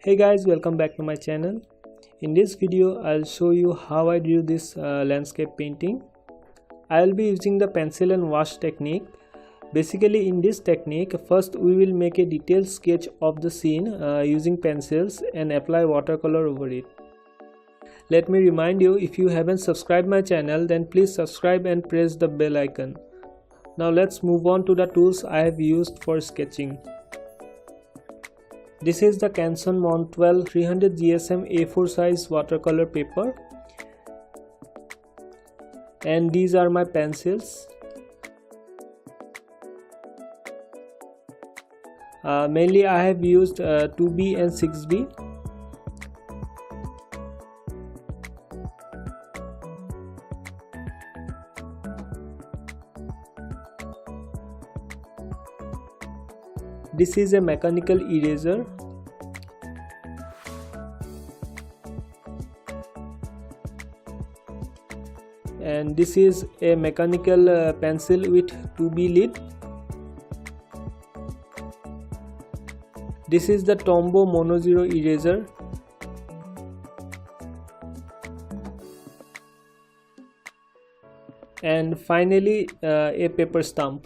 Hey guys, welcome back to my channel. In this video I'll show you how I do this landscape painting. I'll be using the pencil and wash technique. Basically in this technique, first we will make a detailed sketch of the scene using pencils and apply watercolor over it. Let me remind you, if you haven't subscribed my channel, then please subscribe and press the bell icon. Now let's move on to the tools I have used for sketching. This is the Canson Montval 300 GSM A4 size watercolor paper, and these are my pencils. Mainly I have used 2B and 6B. This is a mechanical eraser. And this is a mechanical pencil with 2B lid. This is the Tombow Mono Zero eraser. And finally a paper stump.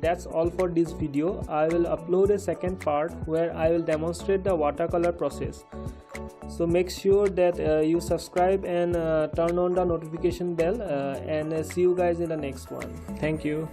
that's all for this video. I will upload a second part where I will demonstrate the watercolor process. So make sure that you subscribe and turn on the notification bell, and see you guys in the next one. Thank you.